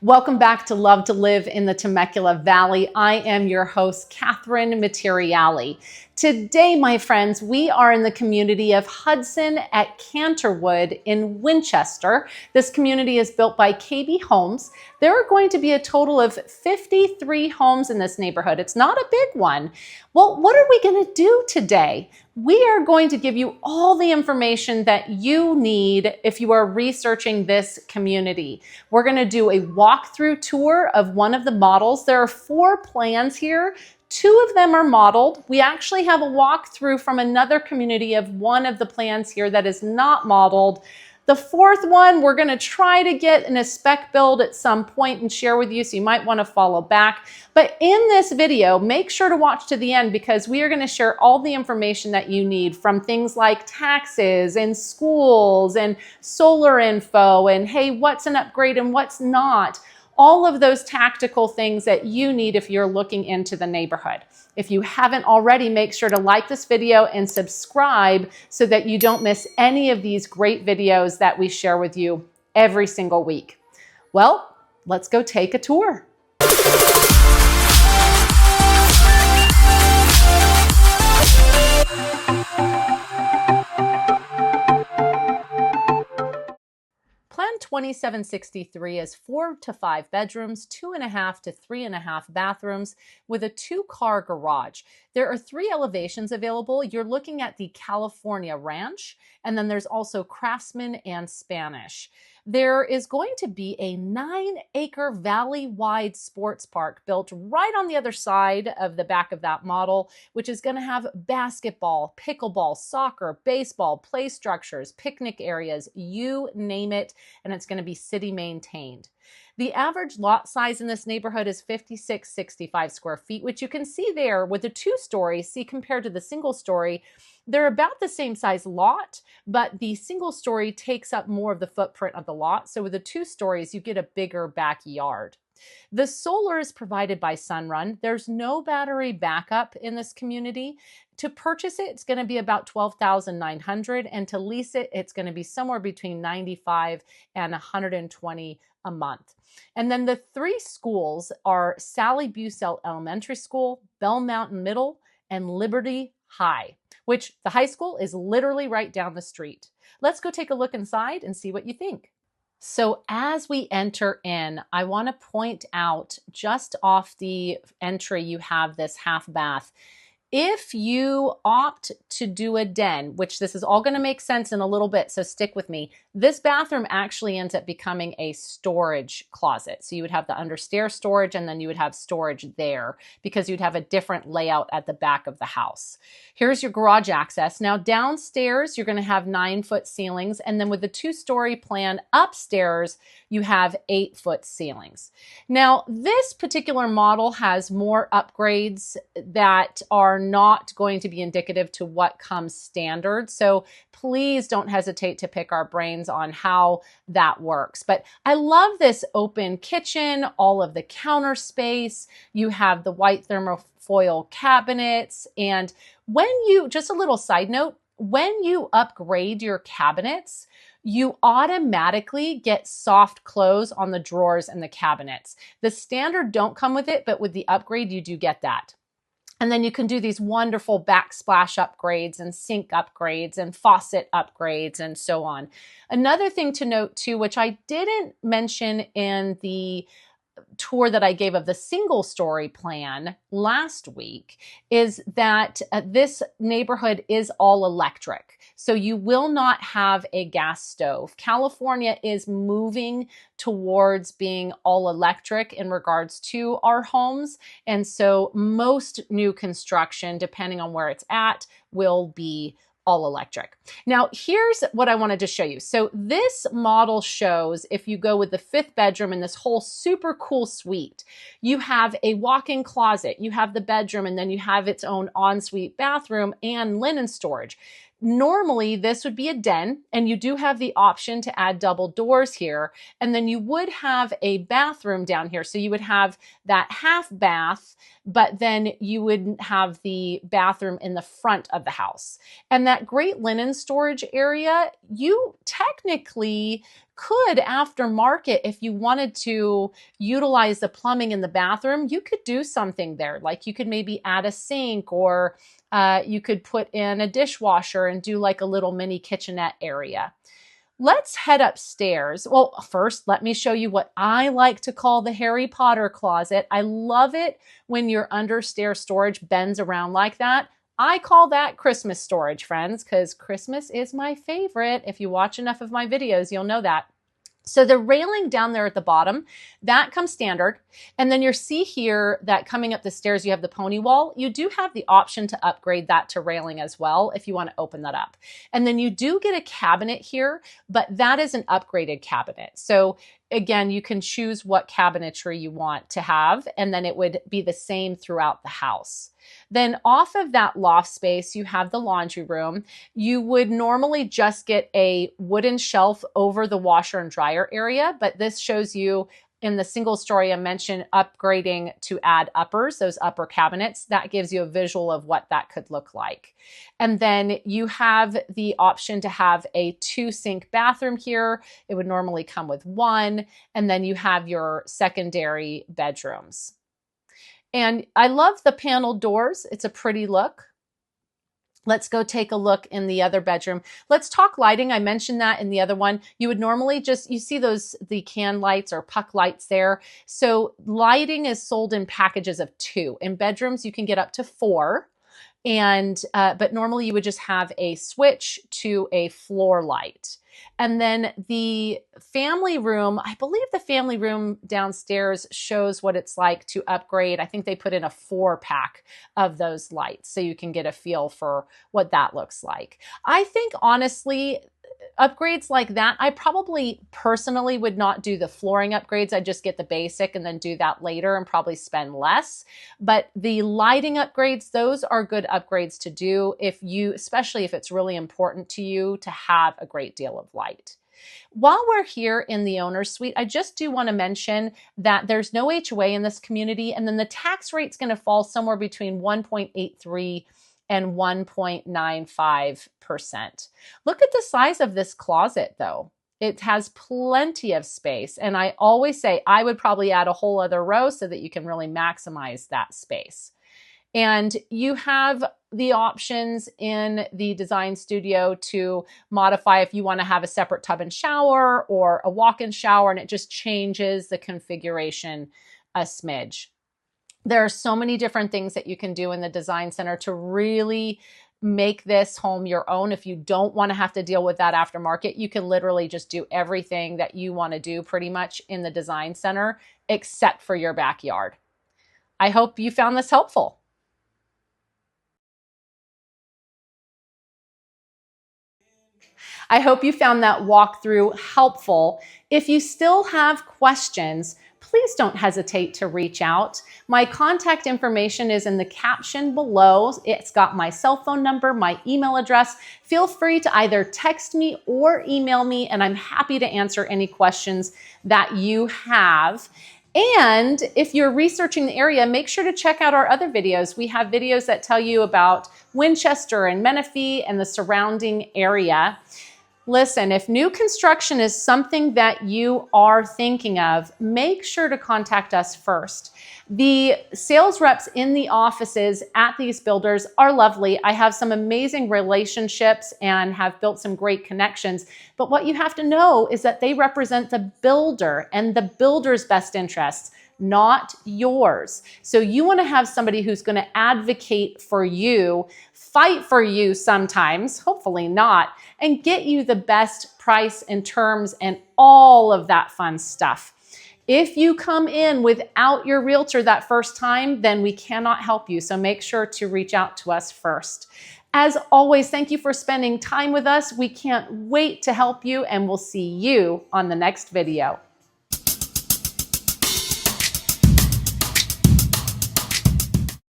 Welcome back to Love to Live in the Temecula Valley. I am your host, Catherine Materiali. Today, my friends, we are in the community of Hudson at Canterwood in Winchester. This community is built by KB Homes. There are going to be a total of 53 homes in this neighborhood. It's not a big one. Well, what are we going to do today? We are going to give you all the information that you need if you are researching this community. We're going to do a walkthrough tour of one of the models. There are 4 plans here. 2 of them are modeled. We actually have a walkthrough from another community of one of the plans here that is not modeled. The 4th one, we're going to try to get in a spec build at some point and share with you, so you might want to follow back. But in this video, make sure to watch to the end because we are going to share all the information that you need from things like taxes and schools and solar info and hey, what's an upgrade and what's not. All of those tactical things that you need if you're looking into the neighborhood. If you haven't already, make sure to like this video and subscribe so that you don't miss any of these great videos that we share with you every single week. Well, let's go take a tour. Plan 2763 is 4 to 5 bedrooms, 2.5 to 3.5 bathrooms with a 2-car garage. There are 3 elevations available. You're looking at the California Ranch, and then there's also Craftsman and Spanish. There is going to be a 9-acre valley-wide sports park built right on the other side of the back of that model, which is going to have basketball, pickleball, soccer, baseball, play structures, picnic areas, you name it, and it's going to be city maintained. The average lot size in this neighborhood is 5665 square feet, which you can see there with the 2-story. See, compared to the single story, they're about the same size lot, but the single story takes up more of the footprint of the lot. So with the 2 stories, you get a bigger backyard. The solar is provided by Sunrun. There's no battery backup in this community. To purchase it, it's going to be about $12,900, and to lease it, it's going to be somewhere between $95 and $120 a month. And then the 3 schools are Sally Bucell Elementary School, Bell Mountain Middle, and Liberty High, which the high school is literally right down the street. Let's go take a look inside and see what you think. So as we enter in, I want to point out just off the entry, you have this half bath. If you opt to do a den, which this is all going to make sense in a little bit, so stick with me, this bathroom actually ends up becoming a storage closet. So you would have the understairs storage and then you would have storage there because you'd have a different layout at the back of the house. Here's your garage access. Now downstairs, you're going to have 9-foot ceilings, and then with the 2-story plan upstairs, you have 8-foot ceilings. Now this particular model has more upgrades that are not going to be indicative to what comes standard. So please don't hesitate to pick our brains on how that works. But I love this open kitchen, all of the counter space. You have the white thermofoil cabinets. And when you, just a little side note, when you upgrade your cabinets, you automatically get soft close on the drawers and the cabinets. The standard don't come with it, but with the upgrade, you do get that. And then you can do these wonderful backsplash upgrades and sink upgrades and faucet upgrades and so on. Another thing to note too, which I didn't mention in the tour that I gave of the single story plan last week, is that this neighborhood is all electric. So you will not have a gas stove. California is moving towards being all electric in regards to our homes. And so most new construction, depending on where it's at, will be all electric. Now, here's what I wanted to show you. So this model shows if you go with the 5th bedroom in this whole super cool suite, you have a walk-in closet, you have the bedroom, and then you have its own ensuite bathroom and linen storage. Normally, this would be a den, and you do have the option to add double doors here, and then you would have a bathroom down here. So you would have that half bath, but then you would have the bathroom in the front of the house. And that great linen storage area, you technically could, aftermarket, if you wanted to utilize the plumbing in the bathroom, you could do something there. Like you could maybe add a sink, or you could put in a dishwasher and do like a little mini kitchenette area. Let's head upstairs. Well, first, let me show you what I like to call the Harry Potter closet. I love it when your understairs storage bends around like that. I call that Christmas storage, friends, because Christmas is my favorite. If you watch enough of my videos, you'll know that. So the railing down there at the bottom, that comes standard. And then you see here that coming up the stairs, you have the pony wall. You do have the option to upgrade that to railing as well if you want to open that up. And then you do get a cabinet here, but that is an upgraded cabinet. So again, you can choose what cabinetry you want to have, and then it would be the same throughout the house. Then off of that loft space, you have the laundry room. You would normally just get a wooden shelf over the washer and dryer area, but this shows you in the single story I mentioned upgrading to add uppers, those upper cabinets. That gives you a visual of what that could look like. And then you have the option to have a 2-sink bathroom here. It would normally come with 1. And then you have your secondary bedrooms. And I love the paneled doors. It's a pretty look. Let's go take a look in the other bedroom. Let's talk lighting. I mentioned that in the other one. You would normally you see the can lights or puck lights there. So lighting is sold in packages of 2. In bedrooms, you can get up to 4. But normally you would just have a switch to a floor light. And then the family room, I believe the family room downstairs shows what it's like to upgrade. I think they put in a 4-pack of those lights so you can get a feel for what that looks like. I think honestly, upgrades like that, I probably personally would not do the flooring upgrades. I'd just get the basic and then do that later and probably spend less. But the lighting upgrades, those are good upgrades to do especially if it's really important to you to have a great deal of light. While we're here in the owner's suite, I just do want to mention that there's no HOA in this community, and then the tax rate's going to fall somewhere between 1.83 and 1.95%. Look at the size of this closet though. It has plenty of space. And I always say I would probably add a whole other row so that you can really maximize that space. And you have the options in the design studio to modify if you want to have a separate tub and shower or a walk-in shower, and it just changes the configuration a smidge. There are so many different things that you can do in the design center to really make this home your own. If you don't want to have to deal with that aftermarket, you can literally just do everything that you want to do pretty much in the design center, except for your backyard. I hope you found this helpful. I hope you found that walkthrough helpful. If you still have questions, please don't hesitate to reach out. My contact information is in the caption below. It's got my cell phone number, my email address. Feel free to either text me or email me, and I'm happy to answer any questions that you have. And if you're researching the area, make sure to check out our other videos. We have videos that tell you about Winchester and Menifee and the surrounding area. Listen, if new construction is something that you are thinking of, make sure to contact us first. The sales reps in the offices at these builders are lovely. I have some amazing relationships and have built some great connections. But what you have to know is that they represent the builder and the builder's best interests, not yours. So you want to have somebody who's going to advocate for you, fight for you sometimes, hopefully not, and get you the best price and terms and all of that fun stuff. If you come in without your realtor that first time, then we cannot help you. So make sure to reach out to us first. As always, thank you for spending time with us. We can't wait to help you, and we'll see you on the next video.